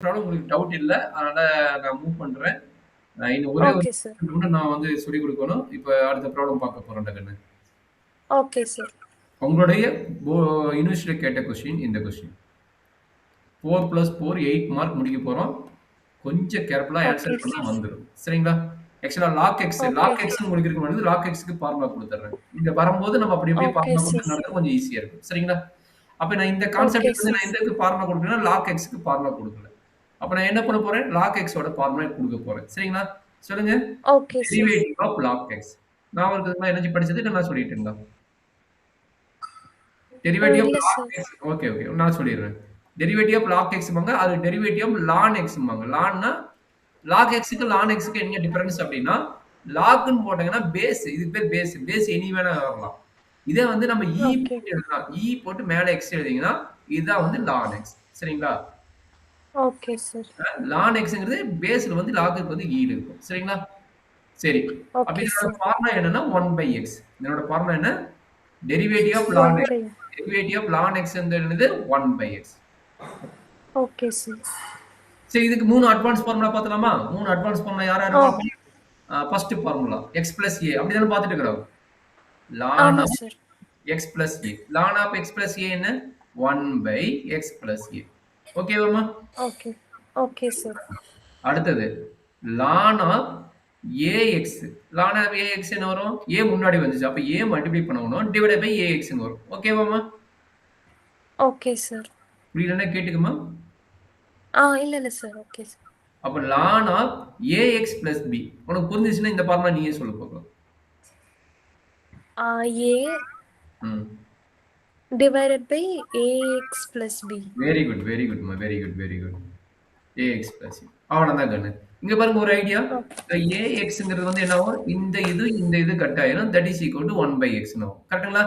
Problem உங்களுக்கு doubt இல்ல. அதனால நான் மூவ் பண்றேன். இன்னும் ஒரே ஒரு ஓகே சார். மட்டும் நான் வந்து சொல்லிக் குடுக்கணும். இப்ப அடுத்த ப்ராப்ளம் பார்க்க போறோம் டக்குன்னு. Okay sir. உங்களுடைய போ யூனிவர்சிட்டில கேட்ட கொஸ்டின் இந்த கொஸ்டின். 4 + 4 8 மார்க் முடிக்க போறோம். கொஞ்சம் கேர்ஃபுல்லா ஓகே ஆன்சர் பண்ணா சார். வந்துரும். சரிங்களா? ஆக்சுவலா லாக் எக்ஸ் ஓகே. லாக் எக்ஸ்ன்னு உங்களுக்கு இருக்க மாட்டேங்குது. லாக் எக்ஸ்க்கு ஃபார்முலா குடுத்துர்றேன். இங்க வரும்போது நம்ம அப்படி அப்படியே ஓகே ஃபார்முலா சார். குடுத்து நடந்தா கொஞ்சம் ஈஸியா இருக்கும். சரிங்களா? அப்ப நான் இந்த ஓகே கான்செப்ட்ல வந்து சார். நான் எதுக்கு ஃபார்முலா குடுக்குறேன்னா, லாக் எக்ஸ்க்கு ஃபார்முலா குடுக்கல. அப்ப நான் என்ன பண்ண போறேன்? லாக் எக்ஸோட ஃபார்முலா குடுக்க போறேன். சரிங்களா? சொல்லுங்க. Okay sir. Derivative of log x. ஞாபகம் இருக்குதுங்களா? எனர்ஜி படிச்சது இல்ல நான் சொல்லிட்டுங்களா? டெரிவேட்டிவ் ஆஃப் இல்ல log sir. X. Okay, okay. நான் சொல்லிடுறேன். டெரிவேட்டிவ் ஆஃப் லாக் எக்ஸ்ம்பாங்க. அது டெரிவேட்டிவ் ஆஃப் லான் எக்ஸ்ம்பாங்க. லான்னா லாக் எக்ஸ்க்கு லான் எக்ஸ்க்கு என்ன டிஃபரன்ஸ் அப்டின்னா, லாக்ன்னு போட்டீங்கன்னா பேஸ். இதுக்கு பேர் பேஸ். பேஸ் எனி வேணா வரலாம். இதே வந்து நம்ம ஓகே. போட்டு எழுதலாம். போட்டு மேல எக்ஸ் எழுதிங்கன்னா, இதுதான் வந்து லான் எக்ஸ். சரிங்களா? Okay sir. லான் எக்ஸ்ங்கிறது பேஸ்ல வந்து லாக்குக்கு வந்து இருக்கும். சரிங்களா? சரி. அப்ப ஓகே இதனோட சார். ஃபார்முலா என்னன்னா 1/x. இதனோட ஃபார்முலா என்ன? Derivative of ln 1 x. By. Derivative of ln x என்னது 1/x. Okay sir. சரி இதுக்கு 3 அட்வான்ஸ் ஃபார்முலா பார்த்தலாமா? 3 அட்வான்ஸ் ஃபார்முலா யார் யார் ஆ. பார்ப்போம்? First formula x plus a அப்படிதானே பார்த்துட்டு இருக்கிறோம். லான் ஆமா of sir. x plus a. Ln of x plus a என்ன? 1 பை x பிளஸ் a. ஓகேவாம்மா? ஓகே. Okay sir. அடுத்தது ln of ax. Ln of ax என்ன வரும்? a முன்னாடி வந்துச்சு. அப்ப a மல்டிப்ளை பண்ணணும். டிவைடட் பை ax ன்னு வரும். ஓகேவாம்மா? Okay sir. புரியலன்னா கேட்டுக்கம்மா. இல்ல, இல்ல சார். Okay sir. அப்ப ln of ax plus b. உனக்கு புரிஞ்சுச்சுன்னா இந்த ஃபார்முலா நீயே சொல்லு பார்க்கலாம். A ம். divided by AX plus B. Very good, very குட்மா. Very good, very good. ax plus b. அவ்வளவுதான் கண்ணு. இங்க பாருங்க ஒரு ஐடியா. ஓகே. axங்கிறது வந்து என்ன ஆகும்? இந்த இது கட் ஆயிரும். That is equal to 1 by x ஆகும். கரெக்ட்டுங்களா?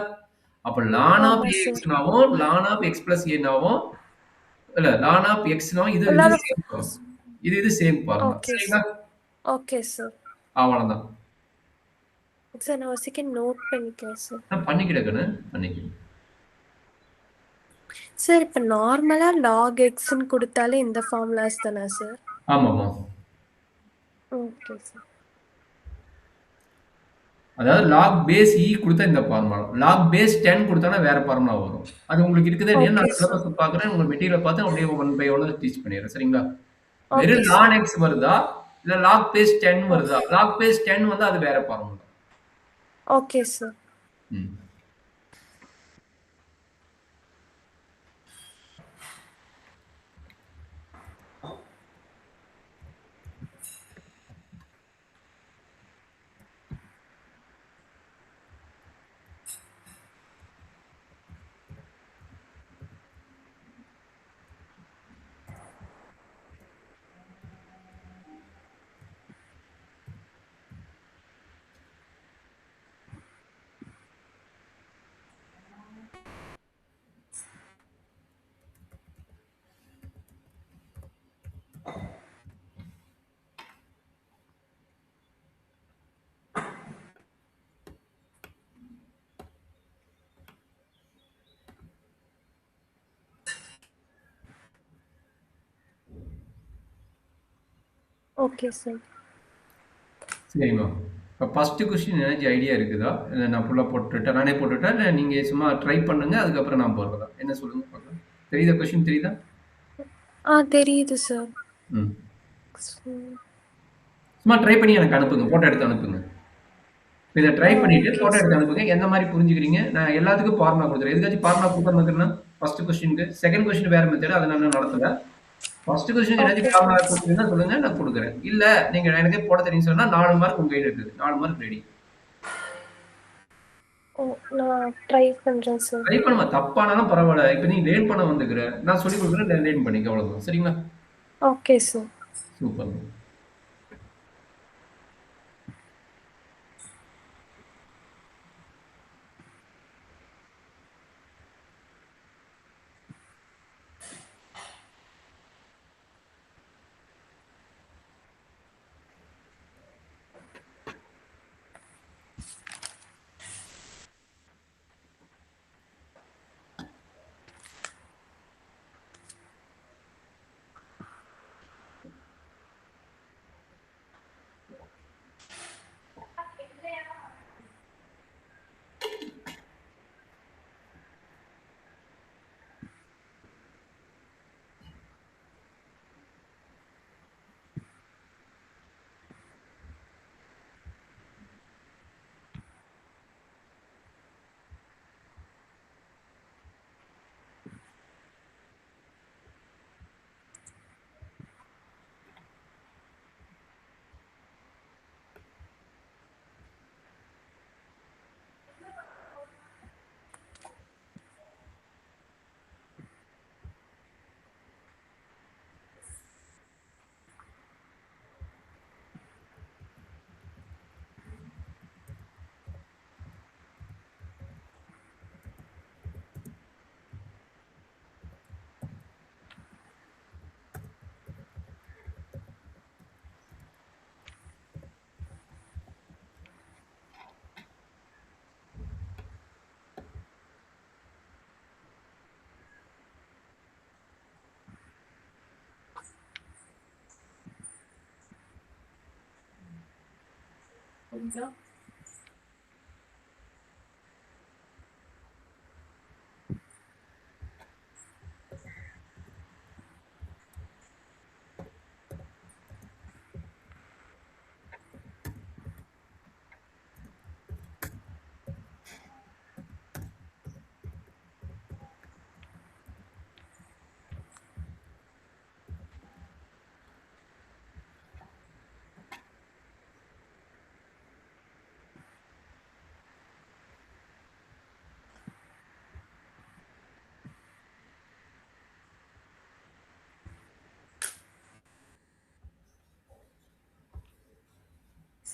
அப்ப லான் ஆஃப் ஆமா ax சார். னாவும், ln of x plus a னாவும் இல்ல லான் ஆஃப் x னாவும் இது இது எல்லாரும் சேம் ஃபார்ம். இது சேம் ஃபார்முலா. ஓகே சரிங்களா? சார். Okay sir. அவ்வளவுதான். சார் நான் ஒரு செகண்ட் நோட் பண்ணிக்கிறேன் சார். பண்ணிக்கிட கண்ணு. பண்ணிக்கிடு. சார் இப்ப நார்மலா log xன்னு குடுத்தாலே இந்த ஃபார்முலாஸ் தானா சார்? ஆமாமா. Okay sir. அதாவது லாக் பேஸ் குடுத்தா இந்த ஃபார்முலா. லாக் பேஸ் 10 குடுத்தானா வேற ஃபார்முலா வரும். அது உங்களுக்கு இருக்குதா இல்லையான்னு ஓகே நான் சார். சிலபஸ் பார்க்குறேன். உங்க மெட்டீரியல் பார்த்து அப்படியே 1 பை 1 டீச் பண்ணிடுறேன். சரிங்களா? ஓகே வெறும் லான் சார். எக்ஸ் வருதா? இல்ல லாக் பேஸ் 10 ஓ வருதா? லாக் பேஸ் 10 வந்தா அது வேற ஃபார்முலா. Okay sir. ம். Okay sir. சரிம்மா. இப்ப ஃபர்ஸ்ட் கொஸ்டின் எனர்ஜி ஐடியா இருக்குதா? இல்ல நான் ஃபுல்லா போட்டுட்டா நானே போட்டுட்டா? இல்ல நீங்க சும்மா ட்ரை பண்ணுங்க. அதுக்கப்புறம் நான் போடுறதா? என்ன சொல்லுங்க பார்க்கலாம். தெரியுதா கொஸ்டின் தெரியுதா? தெரியுது சார். ம். ம். சும்மா ட்ரை பண்ணி எனக்கு அனுப்புங்க. ஃபோட்டோ எடுத்து அனுப்புங்க. இத ட்ரை பண்ணிட்டு ஓகே ஃபோட்டோ எடுத்து சார். அனுப்புங்க. எந்த மாரி புரிஞ்சுக்கிறீங்க? நான் எல்லாத்துக்கும் ஃபார்முலா குடுத்துறேன். எதுக்காச்சும் ஃபார்முலா குடுக்காம இருக்கிறேன்னா, ஃபர்ஸ்ட் கொஸ்டினுக்கு. செகண்ட் கொஸ்டின் வேற மெத்தட். அத நான் இன்னும் நடத்தல. ஃபர்ஸ்ட் கொஸ்டினுக்கு ஓகே ஏதாச்சும் ஃபார்முலா சார். குடுத்தீங்கன்னா சொல்லுங்க. நான் குடுக்குறேன். இல்ல நீங்க எனக்கே போட தெரியும்னு சொன்னா 4 மார்க் உங்க கையில இருக்குது. 4 மார்க் ரெடி. நான் ட்ரை பண்றேன் சார். ட்ரை பண்ணும்மா. தப்பானாலும் பரவால்ல. இப்ப நீ லேர்ன் பண்ண வந்துருக்குற. நான் சொல்லிக் குடுக்குறேன். லேர்ன் பண்ணிக்க அவ்வளவுதான். சரிங்களா? Okay sir. சூப்பர்.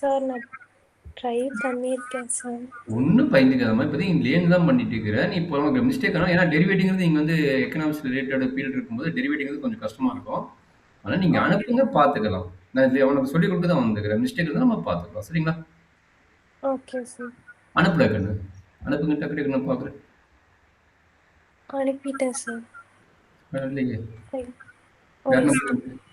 சார் நான் ட்ரை பண்ணியிருக்கேன் சார். ஒன்றும் பயந்துக்காதம்மா. இப்போதைக்கு நீ லேர்ன் தான் பண்ணிட்டு இருக்கிற. நீ இப்போ உனக்கு மிஸ்டேக் ஆனால் ஏன்னா டெரிவேட்டிங்கிறது நீங்கள் வந்து எக்கனாமிக்ஸ் ரிலேட்டட் ஃபீல்டு இருக்கும்போது டெரிவேட்டிங்கிறது கொஞ்சம் கஷ்டமாக இருக்கும். ஆனால் நீங்கள் ஓகே. அனுப்புங்க பார்த்துக்கலாம். நான் இதில் உனக்கு சொல்லிக் கொடுத்து தான் வந்துக்கிறேன். மிஸ்டேக் இருந்தால் நம்ம பார்த்துக்கலாம். சரிங்களா? Okay sir. அனுப்புல கண்ணு. அனுப்புங்க டக்கு டக்கு நான் பார்க்குறேன். அனுப்பிட்டேன் சார். இல்லையே. சரி. வேற ஓகே நம்பர் சார். அனுப்பு.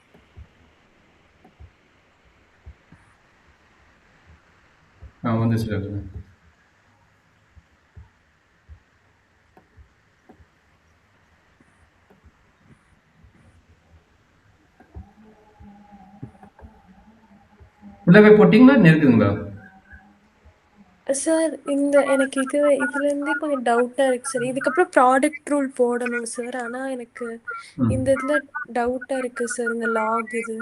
வந்துச்சு கண்ணு. உள்ளவே போட்டிங்களா இன்னும் இருக்குதுங்களா? சார் எனக்கு இதுலேருந்தே கொஞ்சம் டவுட்டாக இருக்குது சார். இதுக்கப்புறம் ப்ராடக்ட் ரூல் போடணும் சார். ஆனால் எனக்கு ம் இந்த இதில் டவுட்டாக இருக்குது சார், இந்த லாக் இது.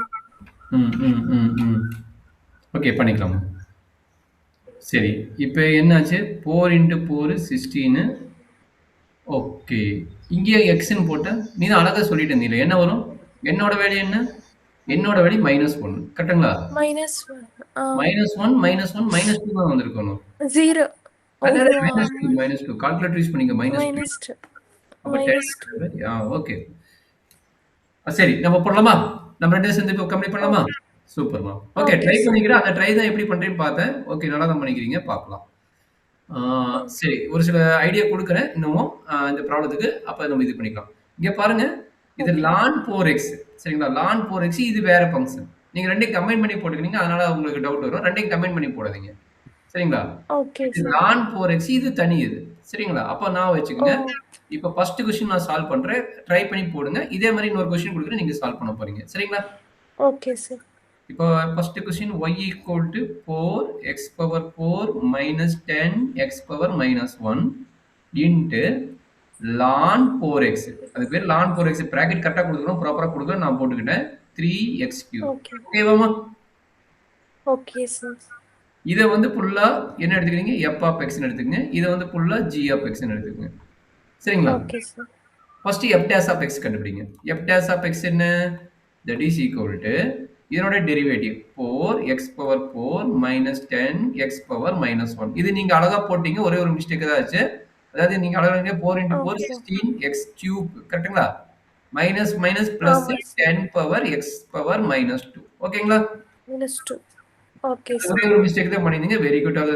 ம் ம் ம் ம் ஓகே பண்ணிக்கலாமா? சரி இப்போ என்னாச்சு 4 × 4 16. ஓகே இங்கேயே எக்ஸ்ன்னு போட்டேன். நீ தான் அழகாக சொல்லிட்டு இருந்தீங்க என்ன வரும்? என்னோட வேல்யூ என்ன? என்னோட வேல்யூ -1 கரெக்டுங்களா? -1. -1 -1 -2 தான் வந்திருக்கணும். 0. அதாவது ஓ -2 -2 கால்குலேட்டர் யூஸ் பண்ணிங்க -2 -2. அப்போ -2. 10 ஓகே சரி நம்ம போடலாமா? நம்ம 2 சேர்ந்து இப்போ கம்ப்ளீட் பண்ணலாமா? சூப்பர்மா. Okay okay try sir. பண்ணிக்கிறேன். அந்த ட்ரை தான் எப்படி பண்றேன்னு பார்த்தேன். ஓகே நல்லா தான் பண்ணிக்கிறீங்க பார்க்கலாம். சரி ஒரு சில ஐடியா கொடுக்குறேன் இன்னமும் இந்த ப்ராப்ளத்துக்கு அப்போ நம்ம இது பண்ணிக்கலாம். இங்கே பாருங்க இது ஓகே. ln 4x சரிங்களா? ln 4x இது வேற ஃபங்க்ஷன். நீங்க ரெண்டையும் கம்பைன் பண்ணி போட்டுக்கிறீங்க அதனால உங்களுக்கு டவுட் வரும். ரெண்டையும் கம்பைன் பண்ணி போடாதீங்க. சரிங்களா? ஓகே இது சார். ln 4x இது தனி இது. சரிங்களா? அப்போ நான் ஓ வச்சுக்கோங்க. இப்போ ஃபர்ஸ்ட் கொஸ்டின் நான் சால்வ் பண்றேன். ட்ரை பண்ணி போடுங்க. இதே மாதிரி இன்னொரு கொஸ்டின் கொடுக்குறேன் நீங்க சால்வ் பண்ண போறீங்க. சரிங்களா? Okay sir. இப்போ first question y = 4x⁴ - 10x⁻−1 into ln 4x அது பேர் ln 4x பிராக்கெட் கரெக்டா கொடுக்கணும் ப்ராப்பரா கொடுக்கணும் நான் போட்டுக்கிட்டேன் 3x³ ஓகே. ஓகேவாமா? Okay sir. இதை வந்து ஃபுல்லா என்ன எடுத்துக்கிறீங்க f of x ன்னு எடுத்துக்கங்க. இதை வந்து ஃபுல்லா g of x ன்னு எடுத்துக்கங்க. சரிங்களா? Okay sir. First f dash of x கண்டுபிடிங்க. f dash of x என்ன? that is equal to இதனோட டெரிவேட்டிவ் 4x⁴ - 10x⁻−1 இது நீங்க அழகா போட்டீங்க. ஒரே ஒரு மிஸ்டேக் தான் ஆச்சு. அதாவது நீங்க அழகா 4 × 4 ஓகே. 16x³ கரெக்ட்டுங்களா? மைனஸ் மைனஸ் பிளஸ் ஆமா சார். 10⁻x⁻−2 ஓகேங்களா? -2. ஓகே ஒரே சார். ஒரு மிஸ்டேக் தான் பண்ணிருந்தீங்க. Very good. அதை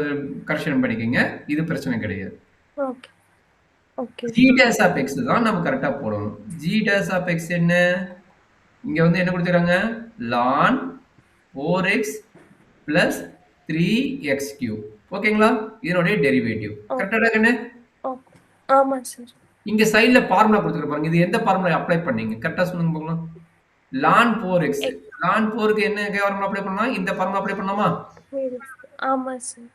கரெக்ஷன் பண்ணிக்கங்க. இது பிரச்சனை கிடையாது. Okay. Okay g sir. dash of x தான் நம்ம கரெக்டா போடணும். g dash of x என்ன? இங்க வந்து என்ன கொடுத்துருக்காங்க? ln 4x plus 3x³ ஓகேங்களா? இதனுடைய டெரிவேட்டிவ் கரெக்டா கண்ணு? ஓ ஆமா சார். இங்க சைடுல ஃபார்முலா கொடுத்துருக்க பாருங்க. இது எந்த ஃபார்முலா அப்ளை பண்ணீங்க? கரெக்டா சொல்லுங்க பார்க்கலாம். ln 4x ln 4க்கு என்ன ஃபார்முலா அப்ளை பண்ணலாம்? இந்த ஃபார்முலா அப்ளை பண்ணலாமா? ஆமா சார்.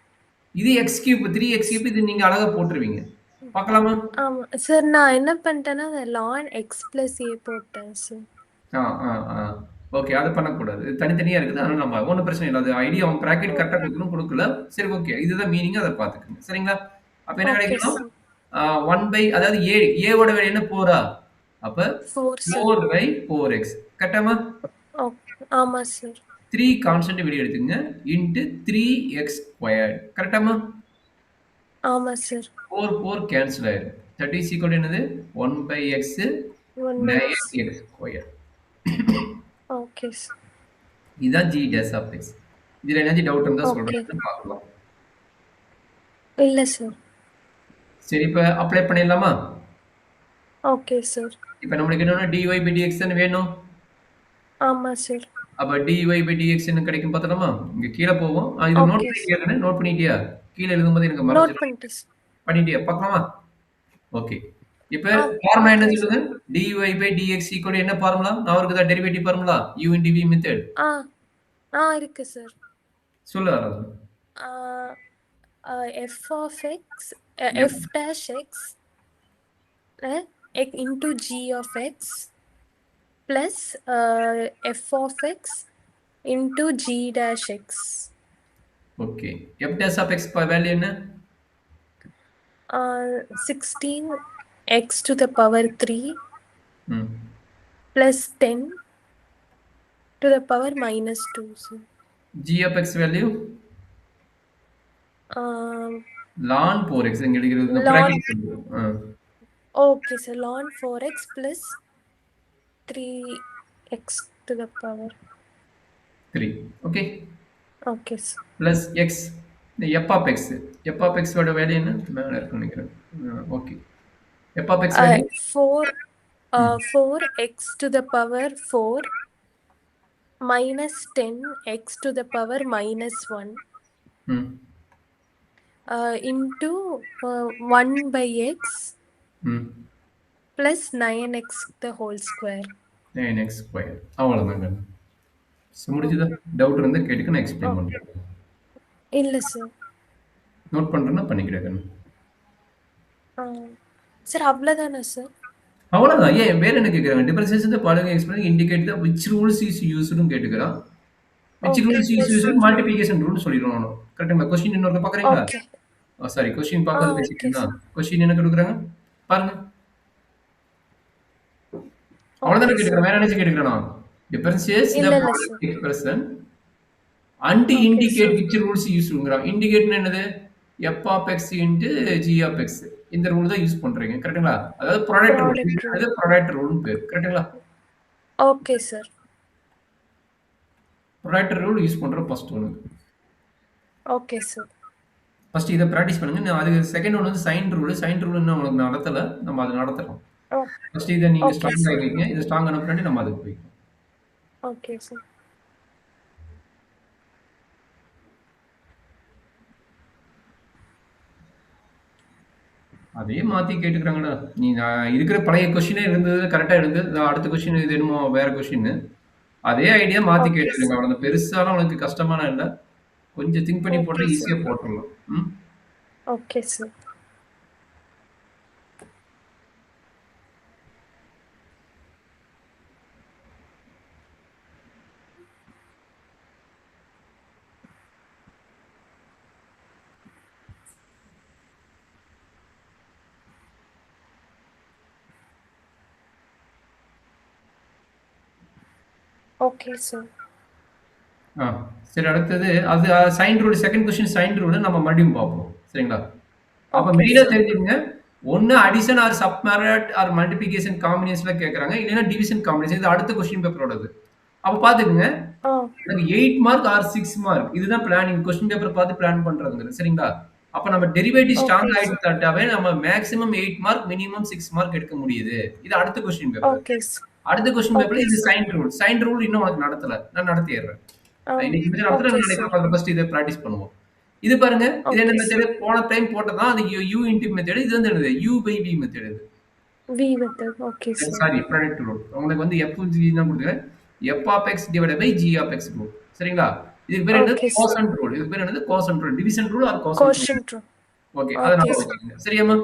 இது x³ 3x³ இது நீங்க அழகா போட்டுருவீங்க. பார்க்கலாமா? ஆமா சார். நான் என்ன பண்ணிட்டேன்னா ln x + a போட்டேன் சார். ஆ ஆ ஆ ஓகே அது பண்ணக்கூடாது. இது தனித்தனியா இருக்குது. அதனால நம்ம ஒண்ணும் பிரச்சனை இல்ல. அது ஐடியா அவன் பிராக்கெட் கரெக்ட்டா கொடுக்கணும் கொடுக்கல. சரி ஓகே. இதுதான் மீனிங் அத பார்த்துக்கங்க. சரிங்களா? அப்ப என்ன ஓகே கிடைக்கும்? சார். 1 அதாவது a ஓட வேல்யூ என்ன 4ஆ? அப்ப 4 சார். 4/4x கரெக்ட்டாமா? ஆமா சார். 3 கான்ஸ்டன்ட் வெளிய எடுத்துங்க இன்டு 3x² கரெக்ட்டாமா? ஆமா சார். 4 கேன்சல் ஆயிரும். தட் இஸ் ஈக்குவல் என்னது? 1/x 9x². Okay sir. இதுதான் g dash of x. இதுல ஏதாச்சும் டவுட் இருந்தா ஓகே. சொல்றேன் பார்க்கலாம். இல்ல சார். சரி இப்ப அப்ளை பண்ணிடலாமா? Okay sir. இப்ப நம்மளுக்கு என்னன்னா dy/dx தானே வேணும். ஆமா சார். அப்ப dy by dx என்ன கிடைக்கும் பார்த்தலாமா? இங்க கீழ போவோம். இது நோட் ஓகே பண்ணிட்டியா சார். கண்ணு? நோட் பண்ணிட்டியா? கீழ எழுதும்போது எனக்கு நோட் மறைஞ்சிரும். பண்ணிட்டேன் சார். பண்ணிட்டியா? பார்க்கலாமா? ஓகே. இப்ப ஆ ஃபார்முலா என்ன பார்க்குறேன் சொல்லுது? Sir. dy by dx equal என்ன ஃபார்முலா? ஞாபகம் இருக்குதா? Derivative formula. u into v method. ஆ இருக்கு சார். சொல்லு ஆராதனா. ஆ f of x எப் f dash x into g of x plus f of x into g dash x. Okay. f dash of x value என்ன? 16 x to the power 3 ம். plus 10 to the power minus 2. Sir. g of x value? Um, ln 4x இங்க எடுக்கிறது இந்த ln bracket போடுவோம். okay sir, ln 4x plus 3x to the power. 3. Okay. Okay sir. Plus x இந்த f of x. f of x ஓட value என்ன? மேல இருக்குன்னு நினைக்கிறேன். Okay. f of x value? 4x to the power 4 minus 10x to the power minus 1 ம். into 1 by x ம். plus 9x the whole square. 9x square. அவ்வளோதாங்க. முடிஞ்சதா? Doubt இருந்தா கேட்டுக்க நான் எக்ஸ்பிளைன் பண்றேன். இல்லை சார். நோட் பண்றேன்னா பண்ணிக்கிறேன். சார் அவ்வளோதானே சார்? அவ்வளோதான். ஏன் வேற என்ன கேட்குறாங்க? Differentiation the following explain indicate the which rules is யூஸ்டுன்னு கேட்டுக்கிறான். Which rules is used multiplication ரூல்னு சொல்லிடுவோம் நானும். கரெக்ட்டுங்களா? கொஸ்டின் இன்னொரு பார்க்குறீங்களா? ஓகே. சாரி கொஸ்டின் பார்க்கறது ஓகே பேசிட்டீங்களா? சார். கொஸ்டின் என்ன கொடுக்குறாங்க? பாருங்க. அவ்வளோதானே ஓகே சார். கேட்டுக்கிறேன். வேற என்ன கேட்டுக்கிறேன்? டிஃபரன்சியேட் த இல்லை இல்லை following sir. Expression and okay indicate sir. Which rules யூஸ்டுங்கிறான். இண்டிகேட்னா என்னது? f of x into g of x. இந்த ரூல் தான் யூஸ் பண்றீங்க. கரெக்ட்டுங்களா? அதாவது ப்ராடக்ட் ரூல். Product rule. இது ப்ராடக்ட் ரூல்னு பேரு. கரெக்ட்டுங்களா? Okay sir. Product rule use பண்ற ஃபர்ஸ்ட் ஒன்னு. Okay sir. ஃபர்ஸ்ட் இத பிராக்டீஸ் பண்ணுங்க. நான் அது செகண்ட் ஒன் வந்து சைன் ரூல். சைன் ரூல் இன்னும் உங்களுக்கு நடத்தல. நம்ம அத நடத்துறோம். ஃபர்ஸ்ட் இத நீங்க ஓகே ஸ்ட்ராங் சார். ஆகிக்கங்க. இது ஸ்ட்ராங் ஆன பின்னாடி நம்ம அதுக்கு போய்க்கலாம். Okay sir. அதே மாத்தி கேட்டுக்கிறாங்கடா. நீ நான் இருக்கிற பழைய கொஸ்டினே இருந்தது கரெக்டா இருந்தது. அடுத்த கொஸ்டின் இது என்னமோ வேற கொஸ்டின். அதே ஐடியா மாத்தி ஓகே கேட்டுருங்க. சார். அவ்வளவு பெருசாலாம் உனக்கு கஷ்டமான இல்ல. கொஞ்சம் திங்க் பண்ணி ஓகே போட்டா ஈஸியா சார். போட்டுறலாம். ம். Okay sir. Okay sir. ஆ. சரி அடுத்தது அது chain rule second question chain rule நம்ம மறுபடியும் பார்ப்போம். சரிங்களா? அப்ப ஓகே மெயினா சார். தெரிஞ்சுக்கங்க. ஒண்ணு அடிஷன் ஆர் சப்மேரட் ஆர் மல்டிப்ளிகேஷன் காம்பினேஷன்ல கேட்கறாங்க. இல்லைன்னா டிவிஷன் காம்பினேஷன். இது அடுத்த கொஸ்டின் பேப்பரோடது. அப்ப பாத்துக்கங்க. ஆ எனக்கு 8 மார்க் ஆர் 6 மார்க். இதுதான் பிளானிங். கொஸ்டின் பேப்பர் பார்த்து பிளான் பண்றதுங்கிறது. சரிங்களா? அப்ப நம்ம டெரிவேட்டிவ் ஸ்ட்ராங் ஓகே சார். ஆயிட்டாவே நம்ம மேக்ஸிமம் 8 மார்க் மினிமம் 6 மார்க் எடுக்க முடியுது. இது அடுத்த கொஸ்டின் பேப்பர். Okay sir. அடுத்த கொஸ்டின் பேப்பர்ல ஓகே இது sir. Sign rule. Chain rule இன்னும் உனக்கு நடத்தல. நான் நடத்திடுறேன். இன்னைக்கு இந்த நடத்துற ஓகே நாளைக்கு சார். நம்ம ஃபர்ஸ்ட் இத பிராக்டீஸ் பண்ணுவோம். இது பாருங்க. இது என்ன ஓகே சார். மெத்தட்? போன டைம் போட்டதான் அது u இன்டு மெத்தட். இது வந்து என்னது? u by v மெத்தட் இது. V method. Okay sir. Sorry product rule. உங்களுக்கு வந்து f g தான் கொடுக்குறேன். f of x divided by g of x rule. சரிங்களா? இதுக்கு பேர் என்னது? Okay sir. Quotient rule. இதுக்கு பேர் என்னது? Quotient rule. Division rule or quotient rule. Quotient rule. Okay. அத ஓகே ஞாபகம் சார். வச்சுக்கங்க. சரியாம்மா?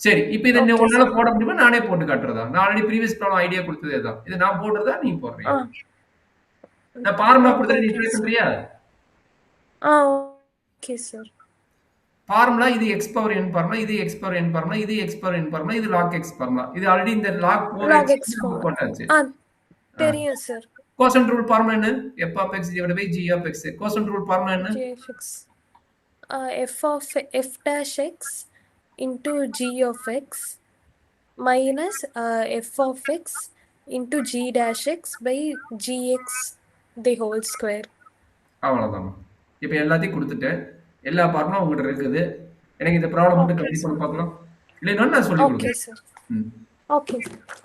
சரி. இப்போ இத ஓகே உன்னால சார். போட முடியுமா? நானே போட்டு காட்டுறதா? நான் ஆல்ரெடி ப்ரீவியஸ் ப்ராப்ளம் ஐடியா கொடுத்ததே தான். இத நான் போடுறதா? நீ போடுறியா? நான் ஃபார்முலா கொடுத்தத நீ ட்ரை போடுறேன் சார். பண்றியா? Okay sir. ஃபார்முலா இது x பவர் n ஃபார்முலா, இது x பவர் n ஃபார்முலா, இது x பவர் n ஃபார்முலா, இது log x ஃபார்முலா. இது ஆல்ரெடி இந்த log 4x log x நம்ம ஃபார்முலா. போட்டாச்சு. தெரியும் சார். கோசன்ட் ரூல் ஃபார்முலா என்ன? f of x divided by g of x. Quotient rule formula என்ன? jfx f dash x into g of x minus f of x into g dash x by gx the whole square. அவ்வளவுதான். இப்போ எல்லாத்தையும் கொடுத்துட்டேன். எல்லா formula உங்ககிட்ட இருக்குது. எனக்கு இந்த ப்ராப்ளம் மட்டும் ஓகே கம்ப்ளீட் சார். பண்ணி பார்க்கலாம். இல்லைன்னா நான் சொல்லி ஓகே கொடுக்குறேன். சார். ம். Okay sir.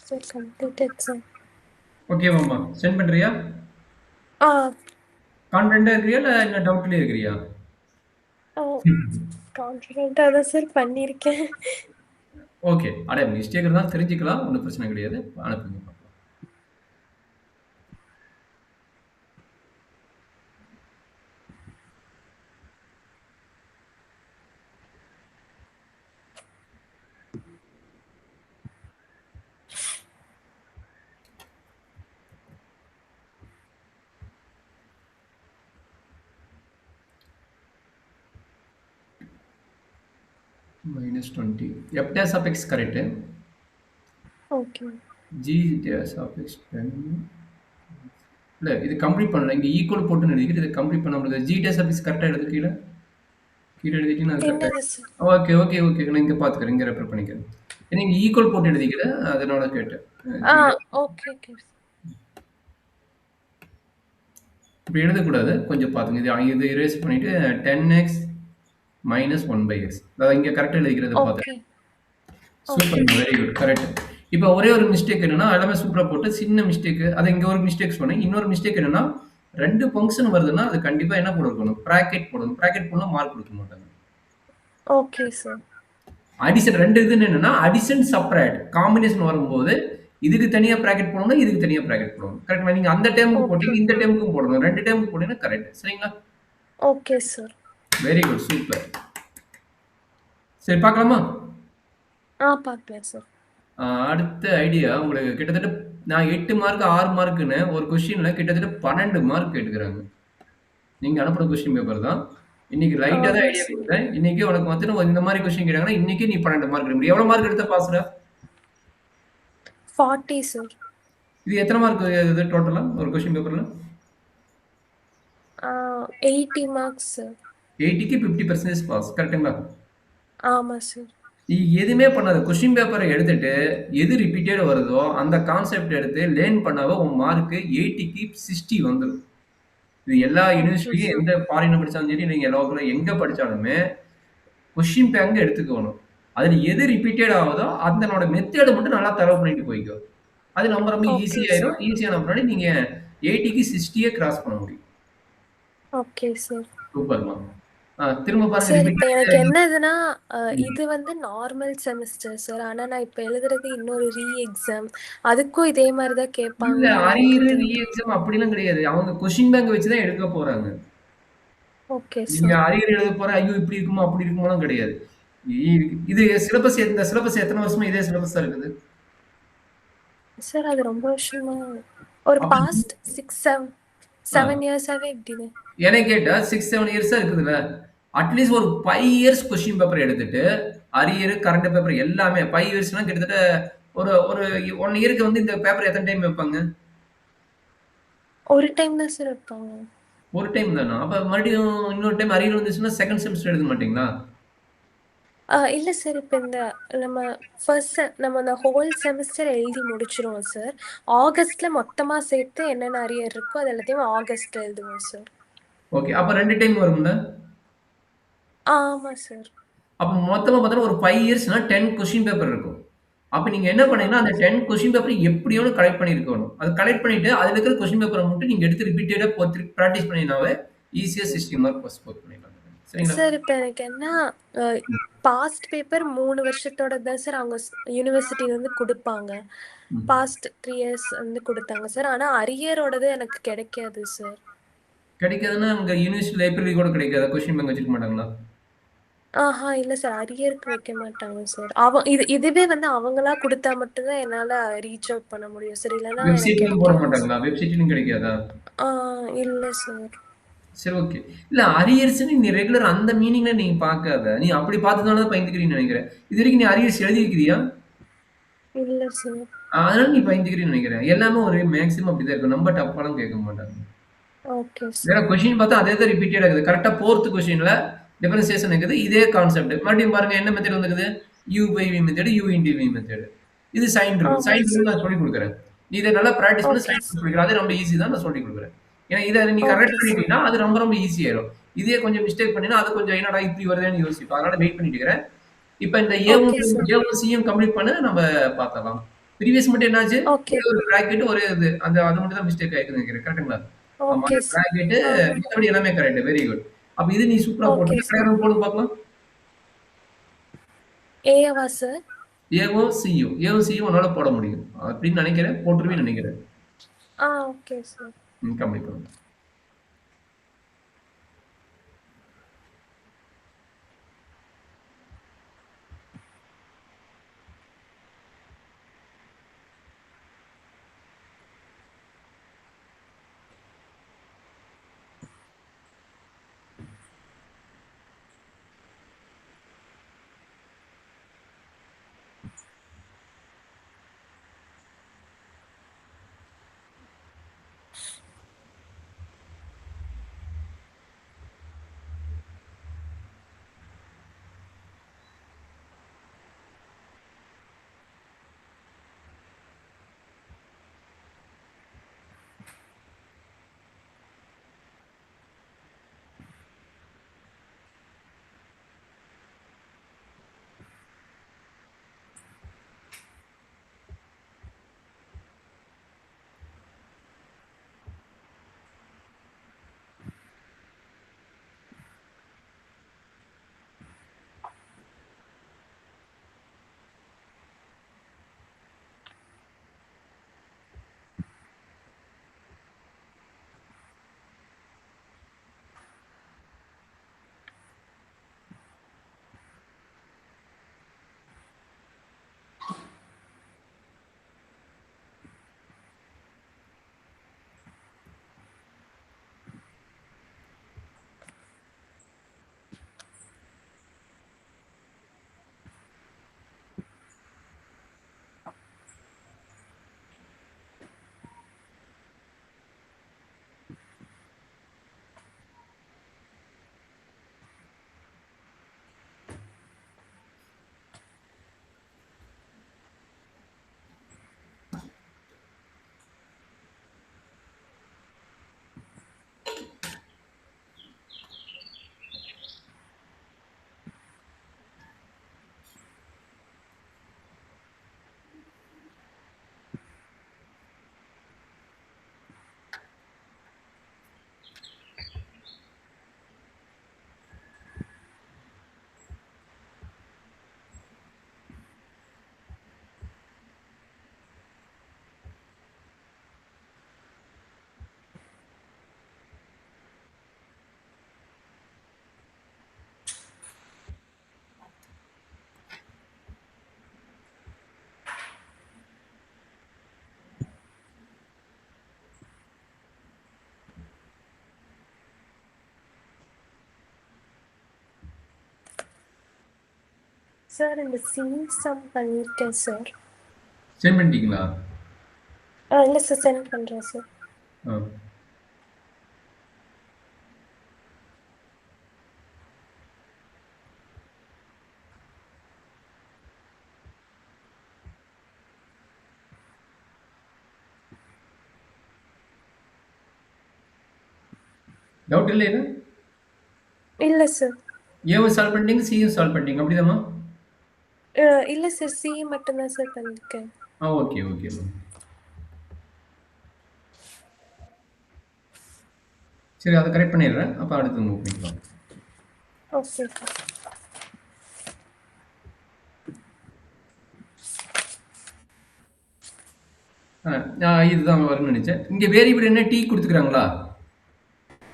Sir, completed, sir. ஓகேவாம்மா? சென்ட் பண்றியா? Ah, கான்ஃபிடென்ட்டா இருக்கிறியா? இல்ல இன்னும் டவுட்லயே இருக்கிறியா? oh, கான்ஃபிடென்ட்டா தான் சார் பண்ணியிருக்கேன். ஓகே. அட மிஸ்டேக் இருந்தாலும் தெரிஞ்சுக்கலாம். ஒண்ணும் பிரச்சனை கிடையாது. அனுப்புங்க பார்க்கலாம். -20. F dash of x correct. Okay. G dash of x 10. இல்ல இது கம்ப்ளீட் பண்ணல. இங்க ஈக்குவல் போட்டுன்னு எழுதிக்கிட்டு இத கம்ப்ளீட் பண்ண முடியாது. G dash of x கரெக்ட்டா எழுது கீழ. கீழ எழுதிட்டீங்கன்னா அது கரெக்ட்டா. என்னது சார்? Okay, okay, okay. நான் இங்க பாத்துக்கிறேன். இங்க ரெஃபர் பண்ணிக்கிறேன். ஏன்னா இங்க ஈக்குவல் போட்டு எழுதிக்கிற அதனால கேட்டேன். ஆ, G dash. Okay, okay. இப்படி எழுதக்கூடாது. கொஞ்சம் பாத்துங்க. இது erase பண்ணிட்டு 10x minus 1/x. அதாவது இங்க கரெக்ட்டா எழுதிக்கிறத பாத்து. Okay, okay super. Sir. Very good. Correct. இப்ப ஒரே ஒரு மிஸ்டேக் என்னன்னா, எல்லாமே சூப்பரா போட்டு சின்ன மிஸ்டேக். அது இங்க ஒரு மிஸ்டேக் சொன்னேன். இன்னொரு மிஸ்டேக் என்னன்னா, 2 ஃபங்ஷன் வருதுன்னா, அது கண்டிப்பா என்ன போடணும்? பிராக்கெட் போடணும். பிராக்கெட் போடலனா மார்க் குடுக்க மாட்டாங்க. Okay sir. அடிஷன் 2 இதுன்னு என்னன்னா, அடிஷன், சப்ட்ராக்ட் காம்பினேஷன் வரும்போது, இதுக்கு தனியா பிராக்கெட் போடணும், இதுக்கு தனியா பிராக்கெட் போடணும். கரெக்ட்டா? நீங்க அந்த டெர்ம்க்கு ஓகே, போட்டீங்க, இந்த டெர்ம்க்கும் போடணும். 2 டெர்ம்க்கு போட்டீங்கன்னா கரெக்ட். சரிங்களா? Okay sir. Very good. Super. சரி பார்க்கலாமா? பார்க்கலாம் சார். அடுத்த ஐடியா உங்களுக்கு கிட்டத்தட்ட நான் 8 மார்க் 6 மார்க்குன்னு ஒரு கொஸ்டின்ல கிட்டத்தட்ட 12 மார்க் கேட்டுக்கிறாங்க. நீங்க அனுப்புன கொஸ்டின் பேப்பர் தான். இன்னைக்கு லைட்டா தான் ஆமா ஐடியா சார். குடுத்தேன். இன்னைக்கு உனக்கு வந்துட்டு இந்த மாரி கொஸ்டின் கேட்டாங்கன்னா, இன்னைக்கு நீ 12 மார்க் எடுக்க முடியும். எவ்வளவு மார்க் எடுத்த பாஸ்ல? 40 சார். இது எத்தன மார்க் இது டோட்டலா ஒரு கொஸ்டின் பேப்பர்ல? 80 மார்க்ஸ் சார். 80க்கு 50% பாஸ். கரெக்ட்டுங்களா? ஆமா சார். நீ எதுவுமே பண்ணாத. கொஸ்டின் பேப்பர எடுத்துட்டு, எது ரிப்பீட்டட் வருதோ, அந்த கான்செப்ட் எடுத்து லேர்ன் பண்ணாவே உன் மார்க் 80க்கு 60 வந்துரும். இது எல்லா ஓகே யுனிவர்சிட்டியும் சார். எந்த ஃபாரின்ல படிச்சாலும் சரி, நீங்க லோக்கல்ல எங்க படிச்சாலுமே, கொஸ்டின் பேங்க் எடுத்துக்கணும். அதுல எது ரிப்பீட்டட் ஆகுதோ, அதனோட மெத்தேட மட்டும் நல்லா தரவு பண்ணிட்டு போய்க்கோ. அது ரொம்ப ரொம்ப ஈஸி ஓகே ஆயிரும். சார். ஈஸியான பின்னாடி நீங்க 80க்கு 60யே கிராஸ் பண்ண முடியும். Okay sir. சூப்பர்மா. திரும்ப பாருங்க சார், இப்ப எனக்கு ரிப்பீட்டட். என்னதுன்னா, ம். இது வந்து நார்மல் செமஸ்டர் சார். ஆனா நான் இப்ப எழுதுறது இன்னொரு எக்ஸாம். அதுக்கும் இதே மாரி தான் இல்ல கேட்பாங்களான்னு எனக்கு அரியர், ரீ தெரியல. எக்ஸாம் அப்படிலாம் கிடையாது. அவங்க கொஸ்டின் பேங்க் வச்சு தான் எடுக்க போறாங்க. ஓகே நீங்க சார். அரியர் எழுத போற, ஐயோ! இப்படி இருக்குமோ, அப்படி இருக்குமோலாம் கிடையாது. இது சிலபஸ் இந்த சிலபஸ் எத்தன வருஷமா இதே சிலபஸ் தான் இருக்குது? சார், அது ரொம்ப வருஷமா ஒரு அப்ப பாஸ்ட் 6, ஆ 7 இயர்ஸாவே இப்படிதான். என்னைய கேட்டா 6, 7 இயர்ஸா இருக்குதுல்ல. அட்லீஸ்ட் ஒரு 5 இயர்ஸ் கொஸ்டின் பேப்பர் எடுத்துட்டு, அரியர், கரண்ட் பேப்பர் எல்லாமே 5 இயர்ஸ்னா கிட்டத்தட்ட ஒரு ஒரு 1 இயர்க்கு வந்து இந்த பேப்பர் எத்தன டைம் வைப்பாங்க? ஒரு டைம் தான் சார் வைப்பாங்க. ஒரு டைம் தானா? அப்ப மறுபடியும் இன்னொரு டைம் அரியர் வந்துச்சுன்னா, செகண்ட் செமஸ்டர் எழுத மாட்டீங்களா? இல்ல சார். இப்ப இந்த நம்ம நம்ம அந்த ஹோல் செமஸ்டர் எழுதி முடிச்சிருவோம் சார். ஆகஸ்ட்ல மொத்தமா சேர்த்து என்னென்ன அரியர் இருக்கோ அது எல்லாத்தையும் ஆகஸ்ட்ல எழுதுவோம் சார். ஓகே. அப்ப 2 டைம் வரும்ல? ஆமா சார். அப்ப மொத்தமா பார்த்தோன்னா ஒரு 5 இயர்ஸ்னா 10 கொஸ்டின் பேப்பர் இருக்கும். அப்ப நீங்க என்ன பண்ணீங்கன்னா, ஆமா அந்த சார். 10 கொஸ்டின் பேப்பர் எப்படியோன்னு கலெக்ட் பண்ணியிருக்கணும். அது கலெக்ட் பண்ணிட்டு, அதுல இருக்கிற கொஸ்டின் பேப்பர மட்டும் நீங்க எடுத்து ரிப்பீட்டடா பிராக்டிஸ் பண்ணினாவே, ஈஸியா 60 மார்க் ஸ்கோர் பண்ணிடலாம். சரிங்களா? சார், இப்ப எனக்கு என்ன, அ பாஸ்ட் பேப்பர் 3 வருஷத்தோட தான் சார் அவங்க யூனிவர்சிட்டில குடுப்பாங்க. ம். பாஸ்ட் 3 இயர்ஸ் குடுத்தாங்க சார். ஆனா அரியரோடது எனக்கு கிடைக்காது சார். கிடைக்காதுன்னா, அங்க யூனிவர்சிட்டி லைப்ரரி கூட கிடைக்காதா? கொஸ்டின் பேங்க் வச்சிருக்க மாட்டாங்களா? இல்ல சார். அரியருக்கு வைக்க மாட்டாங்க சார். இதுவே அவங்களா குடுத்தா மட்டும் தான் என்னால ரீச் அவுட் பண்ண முடியும் சார். இல்லன்னா எனக்கு வெப்சைட்லயும் போட கிடைக்காது மாட்டாங்களா? சார். வெப்சைட்லயும் கிடைக்காதா? ஆ இல்ல சார். சரி, ஓகே. இல்ல அரியர்ஸ்ன்னு நீ ரெகுலர் அந்த மீனிங்ல நீங்க பார்க்காத. நீ அப்படி பார்த்ததுனால தான் பயந்துக்கிறீன்னு நெனைக்கிறேன். இதுவரைக்கும் நீ அரியர்ஸ் எழுதியிருக்கிறியா? இல்ல சார். அதனால நீ பயந்துக்கிறீன்னு நெனைக்கிறேன். எல்லாமே ஒரு மேக்ஸிமம் அப்படிதான் இருக்கும். ரொம்ப டஃப்பாலாம் கேட்க மாட்டாங்க. ஓகே ஏன்னா சார். கொஸ்டின் பார்த்தா அதே தான் ரிப்பீட்டடா இருக்குது. கரெக்ட்டா 4த் கொஸ்டின்ல டிஃபரன்சியேஷன் இருக்குது. இதே கான்செப்ட். மறுபடியும் பாருங்க என்ன மெத்தட் வந்துருக்குது? u by v method, u into v method. இது சைன் ரூல். ஆமா சைன் ரூல் சார். நான் சொல்லிக் குடுக்குறேன். நீ இத நல்லா பிராக்டிஸ் பண்ணி ஓகே சைன் ரூல் சார். சொல்லிக்கிறேன். அது ரொம்ப ஈஸி தான் நான் சொல்லிக் குடுக்குறேன். ஏன்னா இத நீ கரெக்ட் ஓகே சார். பண்ணிட்டீன்னா, அது ரொம்ப ரொம்ப ஈஸி ஆயிரும். இதே கொஞ்சம் மிஸ்டேக் பண்ணீன்னா, அது கொஞ்சம் என்னடா இப்படி வருதேன்னு யோசிப்ப. அதனால வெயிட் பண்ணிட்டு இருக்கிறேன். இப்ப இந்த ஓகே சார். ஏவும் சியும் கம்ப்ளீட் பண்ண நம்ம பார்த்தரலாம். ப்ரீவியஸ் மட்டும் என்னாச்சு? ஓகே. ஒரே ஒரு பிராக்கெட் ஒரே இது. அது மட்டும் தான் மிஸ்டேக் ஆயிக்குதுன்னு நெனைக்கிறேன். கரெக்ட்டுங்களா? ஆமா. ஓகே அந்த சார். பிராக்கெட்டு ஆஹா. மத்தபடி எல்லாமே கரெக்ட். Very good. அப்ப இது நீ சூப்பரா ஓகே போட்டுருக்க. வேற சார். எதுவும் போடுங்க பாக்கலாம். ஏவா சார்? ஏவும், சியும். ஏவும், சியும் உன்னால போட முடியும். அப்படின்னு நெனைக்கிறேன். போட்டுருவீன்னு நெனைக்கிறேன். Okay sir. கம்ப்ளீட் பண்ணுங்க. சார் இந்த சம் பண்ணியிருக்கேன் சார். சென்ட் பண்ணிட்டீங்களா? இல்ல சார், சென்ட் பண்றேன் சார். ஆ. டவுட் இல்லைல? இல்ல சார். ஏவும் சால்வ் பண்ணிட்டீங்க, சியும் சால்வ் பண்ணிட்டீங்க. அப்படிதாம்மா? இல்ல சார், சி மட்டும் தான் சார் பண்ணியிருக்கேன். ஓகே, ஓகேம்மா. சரி, அத கரெக்ட் பண்ணிடுறேன். அப்ப அடுத்து மூவ் பண்ணிக்கலாம். Okay sir. இதுதான் வரும்னு நினைச்சேன். இங்க வேரியபிள் என்ன டீ குடுத்துக்கிறாங்களா?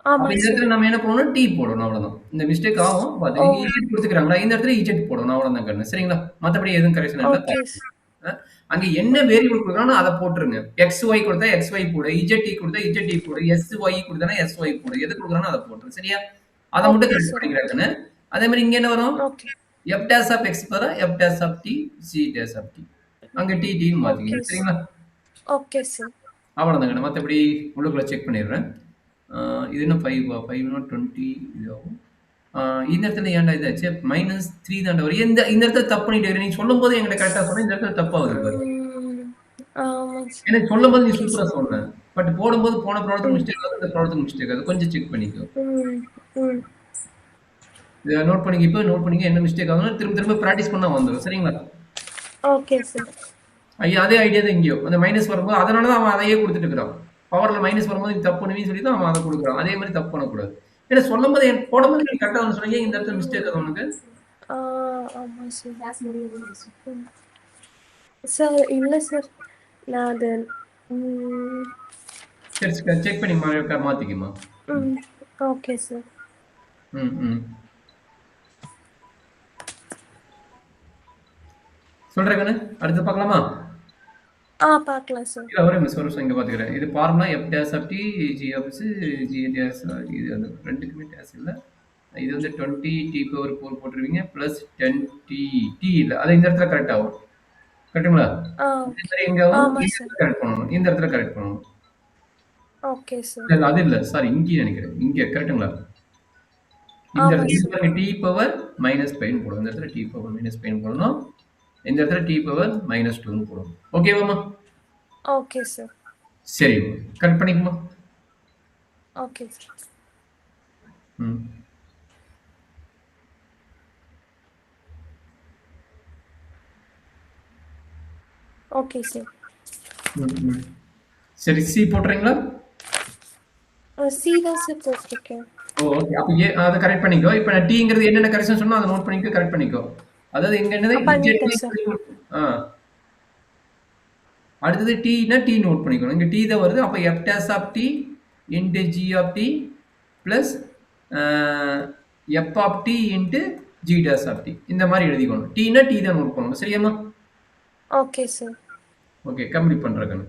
அப்ப ஆமா இந்த சார். இடத்துல நம்ம என்ன பண்ணணும்? டீ போடணும் அவ்வளவுதான். இந்த மிஸ்டேக் ஆகும். ஓ. பாத்துங்க. இஜெட் குடுத்துக்கிறாங்களா? இந்த இடத்துல இஜெட் போடணும் அவ்வளவுதான் கண்ணு. சரிங்களா? மத்தபடி எதுவும் கரெக்ஷன் இல்ல. ஓகே. அ அங்க என்ன வேரியபிள் குடுக்குறானோ அத போட்டுருங்க. XY குடுத்தா XY போடு. ZT குடுத்தா ZT போடு. SY குடுத்தானா SY போடு. எது குடுக்குறானோ அத போட்டுரு. சரியா? அத மட்டும் ஓகே கரெக்ட் சார். பண்ணிக்கிறேன் கண்ணு. அதே மாரி இங்க என்ன வரும்? Okay. F dash of X பதிலா F dash of T, C dash of T. அங்க T, T ன்னு ஓகே மாத்திக்கங்க. சரிங்களா? Okay sir. அவ்வளோதாங்க. நான் மத்தபடி உள்ளுக்குள்ள செக் பண்ணிடுறேன். இது என்ன 5 5னா 20 இது ஆகும். இந்த இடத்துல ஏன்டா இதாச்சு? -3 தான்டா வரும். இந்த இடத்துல தப்பு பண்ணிட்டே நீ சொல்லும்போது என்கிட்ட கரெக்ட்டா சொன்ன. இந்த இடத்துல தப்பாகுது பாரு. ம். ஆமா சார். எனக்கு சொல்லும்போது நீ ஓகே சூப்பரா சார். சொன்ன. பட் போடும்போது போன ப்ராப்ளத்துக்கு ம். மிஸ்டேக் ஆகுது. இந்த ப்ராப்ளத்துக்கு மிஸ்டேக் ஆகுது. கொஞ்சம் செக் பண்ணிக்கோ. ம். ம். இத நோட் பண்ணிக்க. இப்ப நோட் பண்ணிக்க என்ன மிஸ்டேக் ஆகுதுன்னு திரும்ப திரும்ப பிராக்டிஸ் பண்ணா வந்துரும். சரிங்களா? Okay sir. ஐயா அதே ஐடியா தான் இங்கேயும். அந்த மைனஸ் வரும்போது அதனால தான் அவன் அதையே குடுத்துட்டு இருக்கிறான். பவர்ல மைனஸ் வரும்போது நீ தப்பு பண்ணுவீன்னு சொல்லி தான் அவன் அத குடுக்குறான். அதே மாரி தப்பு பண்ணக்கூடாது. ஏன்னா சொல்லும்போது போடும்போது நீ கரெக்ட்டா வந்து சொன்னீங்க. இந்த இடத்துல மிஸ்டேக் அது உனக்கு? ஆ, ஆமா சார். ம். சார் இல்ல சார். நான் அது ம், சரி செக் பண்ணி மாத்திக்கமா. ம். ம். Okay sir. ம், ம். சொல்றேன் கண்ணு. அடுத்து பார்க்கலாமா? பார்க்கலாம் சார். இல்ல ஒரே நிமிஷம், ஒரு நிமிஷம் இங்க பார்த்துக்கிறேன். இது formula f dash of t, g of g dash இது வந்து 2க்குமே டேஷ் இல்ல. இது வந்து 20 டி பவர் 4 போட்டுருவீங்க. பிளஸ் 10 டி டி இல்ல. அது இந்த இடத்துல கரெக்ட் ஆகும். கரெக்ட்டுங்களா? இதே ஓகே. மாரி எங்க ஆகும்? ஆமா இந்த சார். இடத்துல கரெக்ட் பண்ணணும். இந்த இடத்துல கரெக்ட் பண்ணணும். Okay sir. இல்ல, இல்ல அது இல்ல. சாரி இங்கேயும் நெனைக்கிறேன். இங்க கரெக்ட்டுங்களா? இந்த ஆமா இடத்துல இது சார். பாருங்க டி பவர் மைனஸ் பைன்னு போடணும். இந்த இடத்துல டி பவர் மைனஸ் பைன்னு போடணும். இந்த இடத்துல டி பவர் மைனஸ் 2ன்னு போடணும். ஓகேவாம்மா? Okay sir. சரி. கரெக்ட் பண்ணிக்கமா. Okay sir. ம். Okay sir. ம், ம். சரி சி போட்டுறீங்களா? சி தான் சார் போட்டிருக்கேன். ஓ! ஓகே. அப்ப அத கரெக்ட் பண்ணிக்கோ. இப்ப நான் டீங்கிறது என்னென்ன கரெக்ஷன் சொன்னோ அத நோட் பண்ணிட்டு கரெக்ட் பண்ணிக்கோ. அதாவது இங்க என்னது பண்ணிட்டேன் சார். இஜெட்னு ஆ. அடுத்தது டீனா டி நோட் பண்ணிக்கணும். இங்க டி தான் வருது. அப்ப f dash of t into g of t plus அ f of t into g dash of t. இந்த மாரி எழுதிக்கணும். டீனா டி தான் நோட் பண்ணணும். சரியாம்மா? Okay sir. ஓகே. கம்ப்ளீட் பண்றேன் கண்ணு.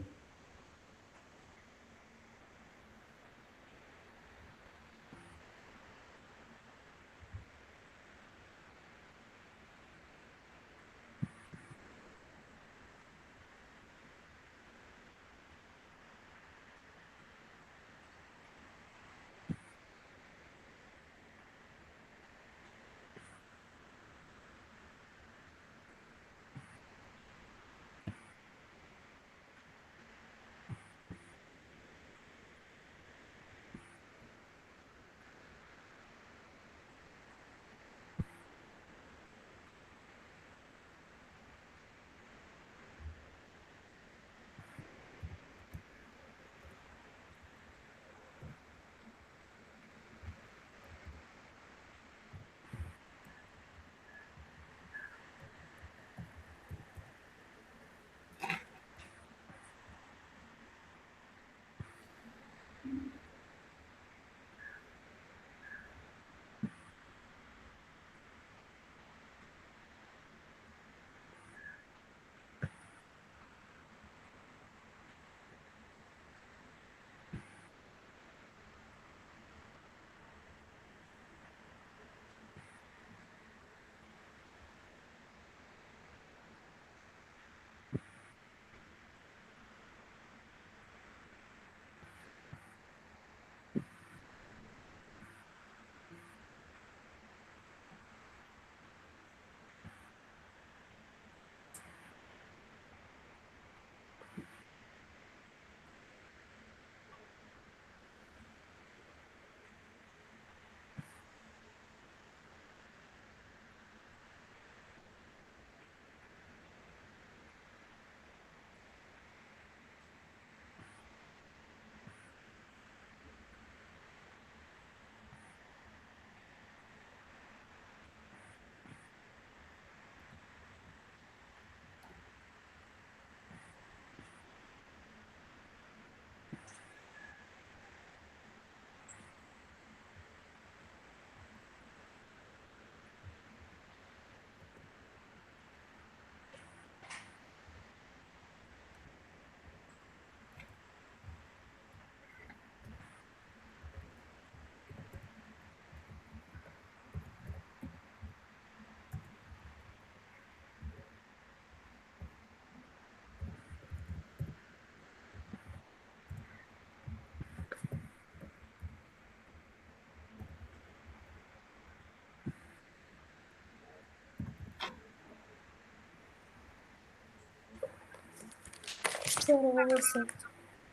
Sir okay sir.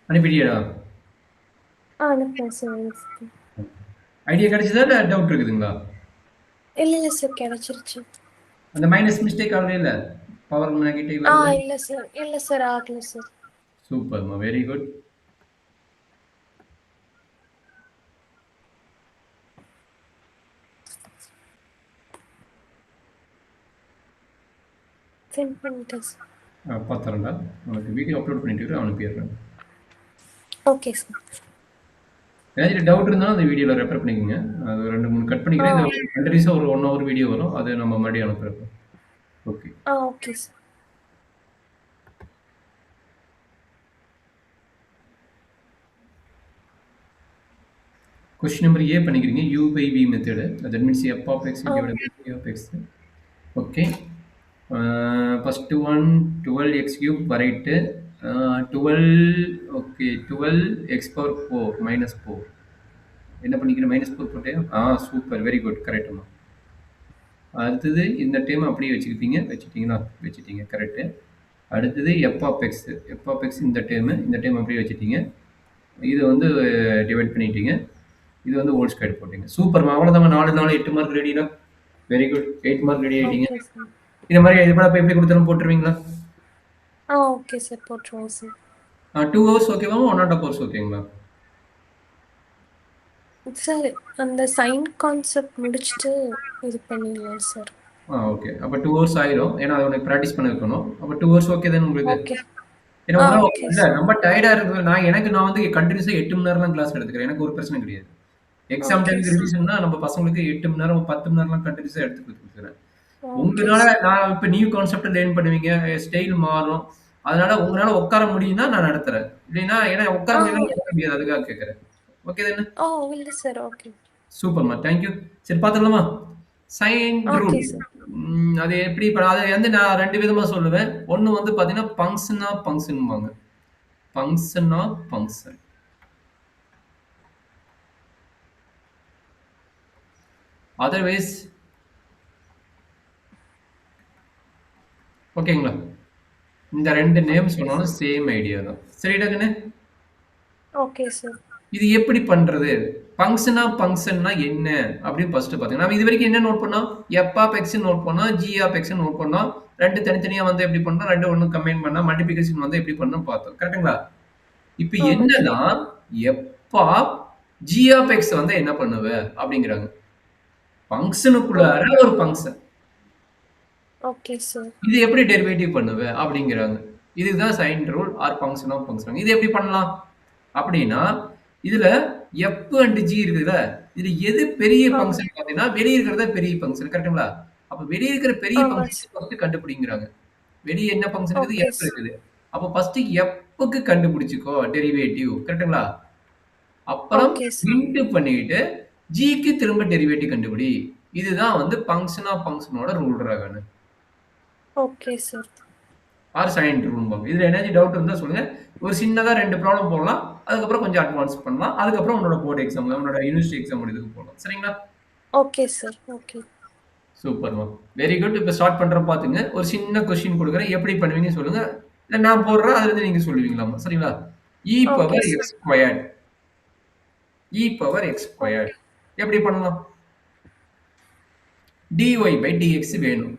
அனுப்பிட்டியாடா? அனுப்புறேன் சார். ஐடியா கிடைச்சதா இல்ல டவுட் இருக்குதுங்களா? இல்ல சார் கிடைச்சிருச்சு. அந்த மைனஸ் மிஸ்டேக் ஆகவே இல்ல. பவர் நெகட்டிவ் வருதா? இல்ல சார் ஆகல சார். சூப்பர்மா, வெரி குட். சென்ட் பண்ணிட்டேன் சார். பார்த்துறேன்டா. உனக்கு வீடியோ அப்லோட் பண்ணிட்டு அனுப்பிடுறேன். Okay sir. ஏதாச்சும் டவுட் இருந்தாலும் அந்த வீடியோவில் ரெஃபர் பண்ணிக்கோங்க. அது 2, 3 கட் பண்ணிக்கிறேன். இது கண்டினியூஸாக ஒரு 1 ஹவர் வீடியோ வரும். அது நம்ம மறுபடியும் அனுப்புகிறோம். Okay. Okay sir. Question number A பண்ணிக்கிறீங்க. u by v method. That means f of x divided by g of x. Okay. First one 12x cube right. 12 okay 12x power 4 minus 4. என்ன பண்ணிக்கிறேன்? -4 போட்டேன். Super, very good, கரெக்டுமா. அடுத்தது இந்த time அப்படியே வச்சுட்டீங்களா? வச்சுட்டீங்க, correct. அடுத்தது f of x இந்த டைம் அப்படியே வச்சுட்டீங்க. இதை வந்து டிவைட் பண்ணிட்டீங்க. இது வந்து ஹோல் ஸ்கொயர் போட்டீங்க. சூப்பர்மா, அவ்வளோதாங்க. 4 8 மார்க் ரெடினா. வெரி குட், 8 மார்க் ரெடி ஆகிட்டீங்க. இந்த மாதிரி இது கூட எப்படி கொடுத்தாலும் போட்டுருவீங்களா? ஓகே சார், போட்டுருவோம் சார். 2 ஹவர்ஸ் ஓகேவா? 1.5 ஹவர்ஸ் ஓகேங்களா? சார் அந்த சைன் கான்செப்ட் முடிச்சுட்டு இது பண்ணிடலாம் சார். ஓகே. அப்போ 2 ஹவர்ஸ் ஆயிடும். ஏன்னா அதை உனக்கு ப்ராக்டிஸ் பண்ண வைக்கணும். அப்போ 2 ஹவர்ஸ் ஓகே தானே உங்களுக்கு? ஓகே. ஏன்னா இல்லை ரொம்ப டயர்டாக இருக்குது. நான் வந்து கண்டினியூஸாக 8 மணி நேரம்லாம் கிளாஸ் எடுத்துக்கிறேன். எனக்கு ஒரு பிரச்சனை கிடையாது. எக்ஸாம் டைமுக்கு ரிவிஷன்னா நம்ம பசங்களுக்கு 8 மணி நேரம் 10 மணி நேரம்லாம் கண்டினியூஸாக எடுத்து கொடுத்துருக்கிறேன். உங்களால நான் இப்போ நியூ கான்செப்ட் லேர்ன் பண்ணுவீங்க, ஸ்டைல் மாறும். அதனால உங்களால உட்கார முடியும்னா நான் நடத்துறேன். இல்லைன்னா ஏன்னா உட்கார முடியாது, அதுக்காக கேட்கறேன். ஓகே தானே? இல்ல சார். ஓகே. சூப்பர்மா, தேங்க்யூ. சரி, பார்த்துக்கலாமா? சைன் ரூல் அது எப்படி? அதை வந்து நான் 2 விதமா சொல்லுவேன். ஒன்று வந்து பார்த்தீங்கன்னா ஃபங்க்ஷன்பாங்க. ஃபங்க்ஷன். அதர்வைஸ் ஓகேங்களா? இந்த 2 நேம் சொன்னாலும் சேம் ஐடியா தான். சரிடா கண்ணு? Okay sir. இது எப்படி பண்றது? ஃபங்க்ஷன்னா என்ன அப்படின்னு ஃபர்ஸ்ட் பாத்தீங்கன்னா, நம்ம இது வரைக்கும் என்ன நோட் பண்ணோம்? f of x நோட் பண்ணோம், g of x நோட் பண்ணோம். 2 தனித்தனியா வந்து எப்படி பண்ணோம்? 2 ஒண்ணு கம்பைன் பண்ணா மல்டிப்ளிகேஷன் வந்து எப்படி பண்ணோம் பார்த்தோம். கரெக்ட்டுங்களா? இப்போ என்னன்னா f of g of x வந்து என்ன பண்ணுவ அப்படிங்கறாங்க. ஃபங்க்ஷனுக்குள்ளார ஒரு ஃபங்க்ஷன். Okay sir. இது எப்படி டெரிவேட்டிவ் பண்ணுவ அப்படிங்கறாங்க. இதுதான் chain rule or function of function. இது எப்படி பண்ணலாம் அப்படின்னா, இதுல f and g இருக்குதுல, இதுல எது பெரிய ஃபங்க்ஷன் பாத்தீங்கன்னா வெளிய இருக்கிறது பெரிய ஃபங்க்ஷன். கரெக்ட்டுங்களா? அப்ப வெளிய இருக்கிற பெரிய ஃபங்க்ஷன் ஃபர்ஸ்ட் கண்டுபிடிங்கறாங்க. வெளிய என்ன ஃபங்க்ஷன் இருக்குது? f இருக்குது. அப்ப ஃபர்ஸ்ட் f க்கு கண்டுபிடிச்சுக்கோ டெரிவேட்டிவ். கரெக்ட்டுங்களா? அப்புறம் இன்டு பண்ணிட்டு g க்கு திரும்ப டெரிவேட்டிவ் கண்டுபிடி. இதுதான் வந்து ஃபங்க்ஷன் ஆஃப் ஃபங்க்ஷனோட ரூல் ராகனு. Okay sir. ஆர் சைன் ரூல்பாங்க. இதுல ஏதாவது டவுட் இருந்தா சொல்லுங்க. ஒரு சின்னதா 2 ப்ராப்ளம் போடலாம். அதுக்கப்புறம் கொஞ்சம் அட்வான்ஸ் பண்ணலாம். அதுக்கப்புறம் உன்னோட போர்டு எக்ஸாம், உன்னோட யூனிவர்சிட்டி எக்ஸாம் இதுக்கு போகலாம். சரிங்களா? Okay sir. ஓகே. சூப்பர்மா, வெரி குட். இப்போ ஸ்டார்ட் பண்றோம் பாத்துங்க. ஒரு சின்ன கொஸ்டின் கொடுக்குறேன், எப்படி பண்ணுவீங்கன்னு சொல்லுங்க. இல்ல நான் போடுறேன், அதுல இருந்து நீங்க சொல்லுவீங்களாமா. சரிங்களா? e power x squared. e power x squared எப்படி பண்ணலாம்? dy by dx வேணும்.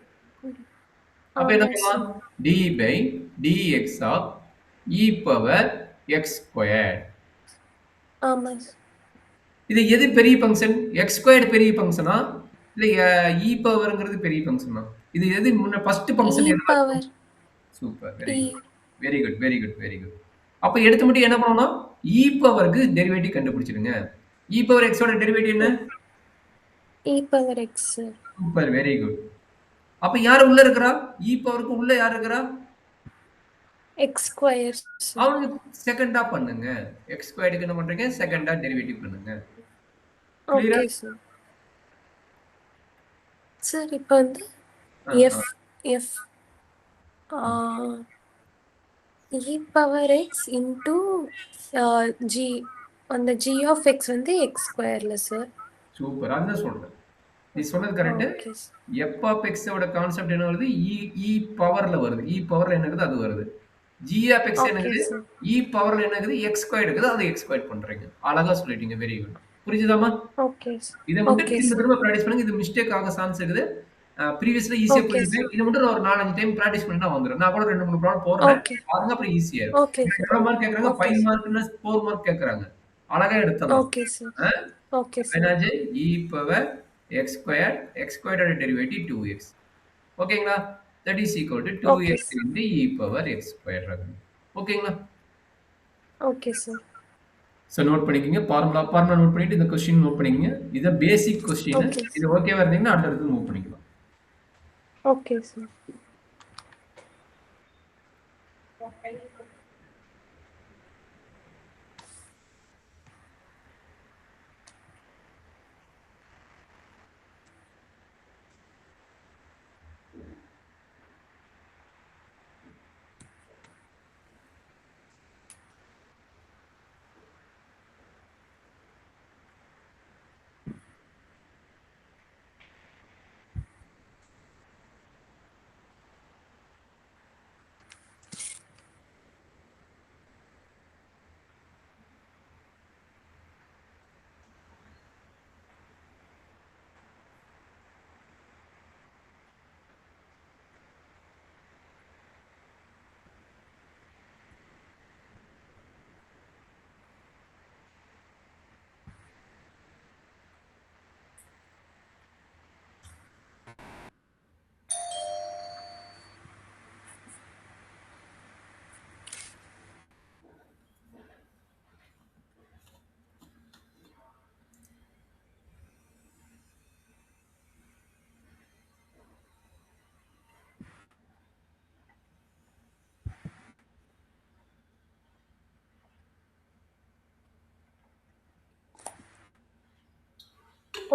அப்ப என்ன பண்ணலாம்? d by dx of e power x squared. ஆமா. இது எது பெரிய ஃபங்க்ஷன்? x squared பெரிய ஃபங்க்ஷனா இல்ல e பவர்ங்கிறது பெரிய ஃபங்க்ஷனா? இது எது முன்ன ஃபர்ஸ்ட் ஃபங்க்ஷன் எது? பவர். Super, very good. அப்ப எடுத்து மட்டும் என்ன பண்ணனும்? e பவருக்கு டெரிவேட்டிவ் கண்டுபிடிச்சிடுங்க. e பவர் x ஓட டெரிவேட்டிவ் என்ன? e power x. Super, very good. அப்ப யார் உள்ள இருக்கறா? e பவருக்கு உள்ள யார் இருக்கறா? x square. அவங்க செகண்டா பண்ணுங்க. x ஸ்கொயர்டுக்கு என்ன பண்றீங்க? செகண்டா டெரிவேட்டிவ் பண்ணுங்க. Okay sir. சார் இப்போ வந்து f e power x into g, அந்த g of x வந்து x ஸ்கொயர்ல சார். சூப்பர், அதான் சொல்றேன். நீ சொன்னது கரெக்ட். f of x ஓட கான்செப்ட் என்ன வருது? e பவர்ல வருது. e பவர்ல என்ன இருக்குது? அது வருது. g of x என்ன இருக்குது? e பவர்ல என்ன இருக்குது? x ஸ்கொயர்ட் இருக்குது. அது x ஸ்கொயர்ட் பண்றீங்க. அழகா சொல்லிட்டீங்க. Very good. புரிஞ்சுதாமா? ஓகே. இத மட்டும் திரும்ப பிராக்டீஸ் பண்ணுங்க. இது மிஸ்டேக் ஆக சான்ஸ் இருக்குது. ப்ரீவியஸ்ல ஈஸியா ஓகே புரிஞ்சுப்பேன். சார். இது மட்டும் நான் ஒரு 4, 5 டைம் பிராக்டிஸ் பண்ணிட்டா வந்துரும். நான் கூட 2, 3 ப்ராப்ளம் போடுறேன். ஓகே. பாருங்க அப்புறம் ஈஸியா இருக்கும். Okay sir. எவ்வளோ மார்க் கேட்கறாங்க? Okay 5 sir. மார்க்ன்னு 4 மார்க் கேட்கறாங்க. அழகா எடுத்துடலாம். Okay sir. ஆ? ஓகே அப்ப சார். என்னாச்சு? x squared derivative 2x. ஓகேங்களா? That is equal to okay 2x sir. Into x squared. ஓகேங்களா? Okay sir. ஸோ நோட் பண்ணிக்கங்க. ஃபார்முலா நோட் பண்ணிட்டு இந்த கொஸ்டின் நோட் பண்ணிக்கங்க. இது பேசிக் கொஸ்டின். ஓகே இது சார். ஓகேவா இருந்தீங்கன்னா அடுத்தடுத்து மூவ் பண்ணிக்கலாம். Okay sir.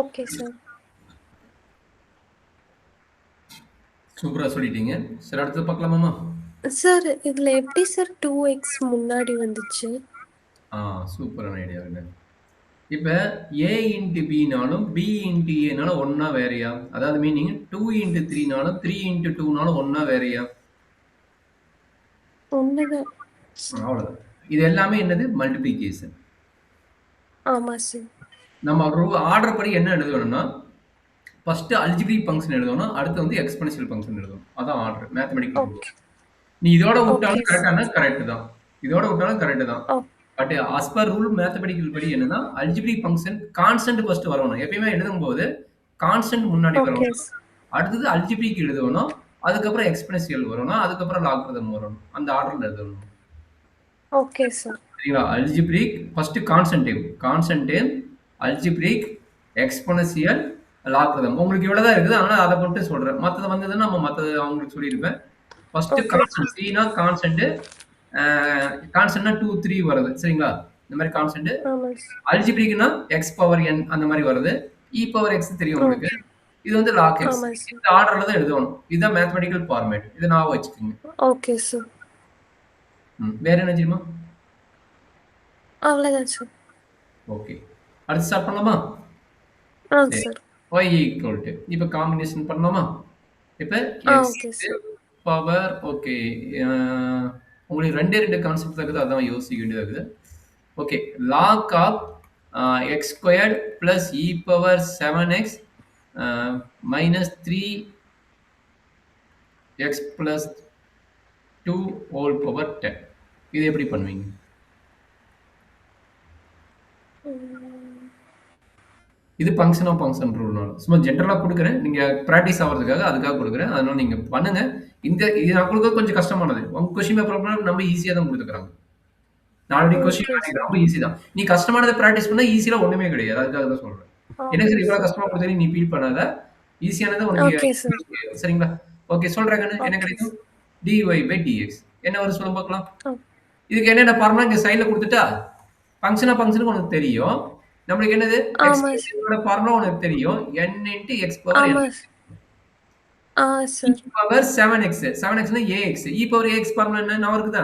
Okay sir. சூப்பரா சொல்லிட்டீங்க. சரி அடுத்தது பார்க்கலாமாம்மா? சார் இதுல எப்படி சார் 2x முன்னாடி வந்துச்சு? சூப்பரான ஐடியாங்க. இப்ப A இன்டு Bனாலும் B இன்டு Aனாலும் ஒண்ணா வேறயா? அதாவது மீனிங் 2 இன்டு 3னாலும் 3 இன்டு 2னாலும் ஒண்ணா வேறயா? ஒண்ணுதான். அவ்வளவுதான். இது எல்லாமே என்னது? மல்டிப்ளிகேஷன். ஆமா சார். நம்ம ஆர்டர் படி என்ன எழுதணும்னா, ஃபர்ஸ்ட் அல்ஜிப்ரிக் ஃபங்ஷன் எழுதணும். அடுத்து வந்து எக்ஸ்போனன்ஷியல் ஃபங்ஷன் எழுதணும். அதான் ஆர்டர். Mathematical rule. ஓகே. நீ இதோட ஓகே விட்டாலும் சார். கரெக்டானா கரெக்ட் தான். இதோட விட்டாலும் கரெக்ட் தான். Oh but as per rule mathematical படி என்னன்னா, அல்ஜிப்ரிக் ஃபங்ஷன் கான்ஸ்டன்ட் ஃபர்ஸ்ட் வரணும். எப்பயுமே எழுதும்போது கான்ஸ்டன்ட் முன்னாடி ஓகே வரணும். சார். அடுத்தது அல்ஜிப்ரிக் எழுதணும். அதுக்கப்புறம் எக்ஸ்போனன்ஷியல் வரணும். அதுக்கப்புறம் லாகரிதம் வரணும். அந்த ஆர்டர்ல எழுதணும். Okay sir. சரிங்களா? Algebraic first constant term, algebraic, exponential, logarithm. உங்களுக்கு இவ்வளவுதான் இருக்குது. அதனால அதை மட்டும் சொல்றேன். மத்தது வந்ததுன்னா நம்ம மத்தது அவங்களுக்கு சொல்லியிருப்பேன். First okay constant. சார். சினா கான்ஸ்டன்ட். கான்ஸ்டன்ட்னா 2, 3 வருது. சரிங்களா? இந்த மாதிரி கான்ஸ்டன்ட். ஆமா சார். அல்ஜிப்ரிக்னா எக்ஸ் பவர் n அந்த மாதிரி வருது. இ பவர் எக்ஸ் தெரியும் உங்களுக்கு. ஓகே. இது வந்து லாக் எக்ஸ். ஆமா சார். இந்த ஆர்டர்ல தான் எழுதணும். இதுதான் மேத்தமேட்டிக்கல் ஃபார்மேட். இதை ஞாபகம் வச்சுக்கோங்க. Okay sir. வேற என்ன தெரியுமா? அவ்வளவுதான் சார். ஓகே. அடுத்து ஸ்டார்ட் பண்ணலாமா? சரி. சார். y ஈக்குவல் டு இப்போ காம்பினேஷன் பண்ணலாமா? இப்போ x okay sir. Power okay. உங்களுக்கு ரெண்டே கான்செப்ட் இருக்குது. அதான் யோசிக்க வேண்டியது இருக்குது. Okay. Log of x squared plus e power 7x minus 3x plus 2 whole power 10. இது எப்படி பண்ணுவீங்க? இது ஃபங்க்ஷன் ரூல்னால சும்மா ஜென்ரலாக கொடுக்குறேன். நீங்கள் ப்ராக்டிஸ் ஆகிறதுக்காக அதுக்காக கொடுக்குறேன். அதனால நீங்கள் பண்ணுங்க. இது நான் கொடுக்க கொஞ்சம் கஷ்டமானது. உங்கள் கொஸ்டின் பேப்பர் நம்ம ஈஸியாக தான் கொடுத்துக்கிறாங்க. நாளைக்கு ஓகே கொஸ்டின் சார். ரொம்ப ஈஸி தான். நீ கஷ்டமானதை ப்ராக்டிஸ் பண்ணா ஈஸியாக ஒண்ணுமே கிடையாது. அதுக்காக தான் சொல்றேன். எனக்கு ஓகே சரி இவ்வளவு சார். கஷ்டமா கொடுத்தா நீ ஃபீல் பண்ணாத. ஈஸியானதை உனக்கு ஓகே சார். சரிங்களா? ஓகே சொல்றேன். என்ன ஓகே கிடைக்கும்? சார். dy by dx. என்ன வரும் சொல்லுங்க பார்க்கலாம். ஓ இதுக்கு என்னென்ன ஃபார்முலா இங்க சைடுல கொடுத்துட்டா ஃபங்க்ஷனுக்கு உனக்கு தெரியும். நம்மளுக்கு என்னது ஆமா சார். எக்ஸ்பிரஷனோட ஃபார்முலா உனக்கு தெரியும். n into x power n. ஆமா sir. e sir. Power 7x. 7xனா ax. e power ax formula என்ன ஞாபகம் இருக்குதா?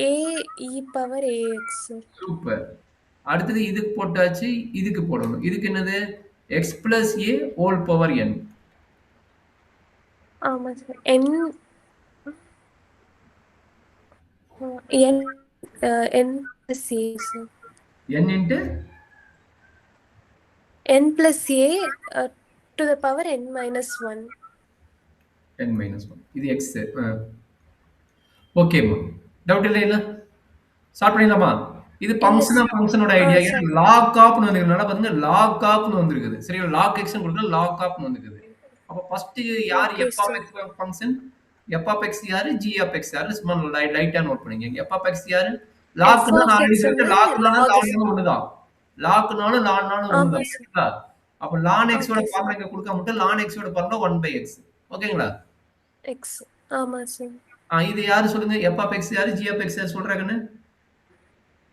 ஏ e power ax sir. Super. அடுத்தது இதுக்கு போட்டாச்சு. இதுக்கு போடணும். இதுக்கு என்னது? x plus a whole power n. ஆமா sir. N N n plus A sir. n into n plus A to the power n minus 1. n minus 1. இது x. ஓகேம்மா. டவுட் இல்லைல்ல? ஸ்டார்ட் பண்ணிடலாமா? இது இல்ல ஃபங்ஷனா சார். ஃபங்ஷனோட ஆ ஐடியா. சார். ஏன்னா lock ஆப்னு வந்திருக்கிறதுனால பாருங்க lock ஆப்னு வந்திருக்குது. சரியா? லாக் எக்ஸ்னு கொடுத்தா லாக் ஆப்னு வந்திருக்குது. அப்ப ஃபர்ஸ்ட் யார் okay f of sir. x function? f of x யாரு? g of x யாரு? சும்மா லைட்டா நோட் பண்ணிக்கங்க. f of x யாரு? f லாக்னா of நான் x ஆல்ரெடி வந்து சொல்லிட்டேன். லாக்னாலும் log s. லான்னாலும் ஒண்ணுதான். லாக்னாலும் லான்னாலும் ஆமா ஒண்ணுதான். சார். சரிங்களா? அப்ப ln x ஓட ஓகே சார். ஃபார்முலா இங்க கொடுக்காம மட்டும் ln x ஓட ஃபார்முலா 1/x. ஓகேங்களா? x. ஆமா சார். இது யாரு சொல்லுங்க? f of x யாரு? g of x யாரு சொல்றாங்கன்னு?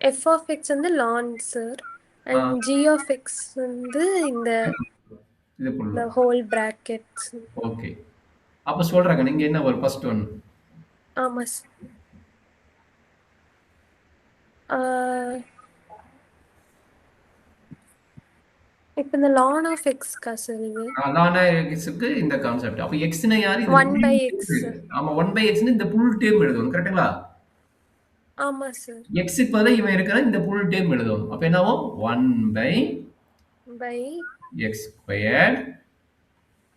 f of x வந்து ln sir. Ah, and g of x வந்து இந்த இது the பண்ணலாம். whole brackets. ஓகே. அப்ப சொல்றாங்க. நீங்க என்ன ஒரு ஃபர்ஸ்ட் ஒன்? ஆமா சார். இப்ப இந்த ln of x கா சார் இது? ln xக்கு இந்த கான்செப்ட். அப்ப xன்னா யாரு? இது 1 by x. ஆமா 1/xன்னு இந்த ஃபுல் டேர்ம் எழுதணும். கரெக்ட்டுங்களா? ஆமா சார். xக்கு பதிலா இவன் இருக்கிற இந்த ஃபுல் டேர்ம் எழுதணும். அப்ப என்ன ஆகும்? 1/x by squared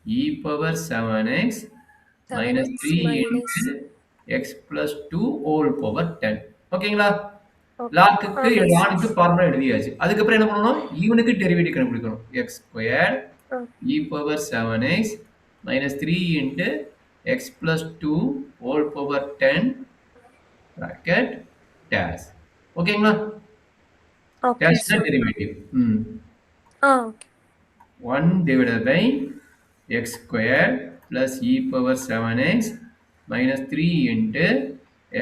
e power 7x minus 7x 3 minus. into x plus 2 whole power 10. ஓகேங்களா? ஓகே. லாக்குக்கு ஆமா சார். லானுக்கு ஃபார்முலா எழுதியாச்சு. அதுக்கப்புறம் என்ன பண்ணணும்? இவனுக்கு டெரிவேட்டிவ் கண்டுபிடிக்கணும். x ஸ்கொயர் ஆ, e power 7x minus 3 into x plus 2 whole power 10 bracket dash. ஓகேங்களா? Okay dash தான் sir. Derivative. Okay. 1 divided by x square plus e power 7x minus 3 into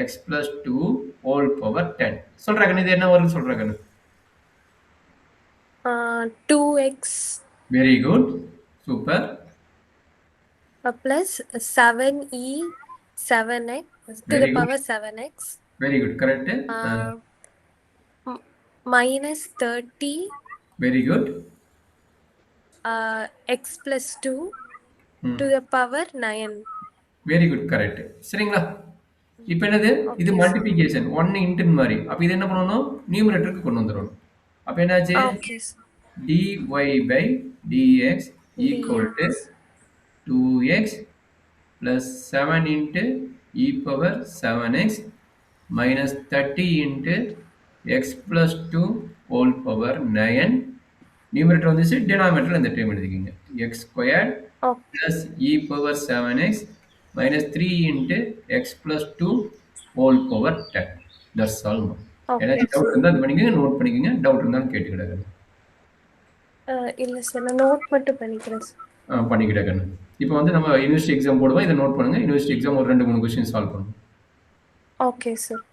x plus 2 whole power 10. சொல்றாங்க இது என்ன வரும்னு சொல்றாங்க. 2x Very good. Super. plus 7e 7x to Very the good. power 7x Very good. Correct. minus 30 Very good. x plus 2 Hmm. to the power 9. Very good. Correct. சரிங்களா? இப்போ என்னது? இது okay sir. Multiplication 1 into மாதிரி. அப்ப இது என்ன பண்ணணும்? நியூமரேட்டருக்கு கொண்டு வந்துடணும். அப்ப என்னாச்சு? Okay sir. dy by dx equal to dx 2x plus 7 into e power 7x minus 30 into x plus 2 whole power 9. Numerator வந்துச்சு, டினாமினேட்டர் இந்த டேர்ம் எழுதிக்கிங்க. x squared okay. plus e power 7x minus 3 into x plus 2 whole power 10. That's all. Okay ஏதாச்சும் doubt sir. இருந்தால் இது பண்ணிக்கங்க, note பண்ணிக்கங்க. Doubt இருந்தாலும் கேட்டுக்கிடாது. இல்ல சார், நான் நோட் மட்டும் பண்ணிக்கிறேன் சார். பண்ணிக்கிட்டாக்கண்ணு. இப்போ வந்து நம்ம யூனிவர்சிட்டி எக்ஸாம் போடுவோம். இதை நோட் பண்ணுங்க. யூனிவர்சிட்டி எக்ஸாம் ஒரு 2-3 கொஸ்டின் சால்வ் பண்ணுவோம். Okay sir.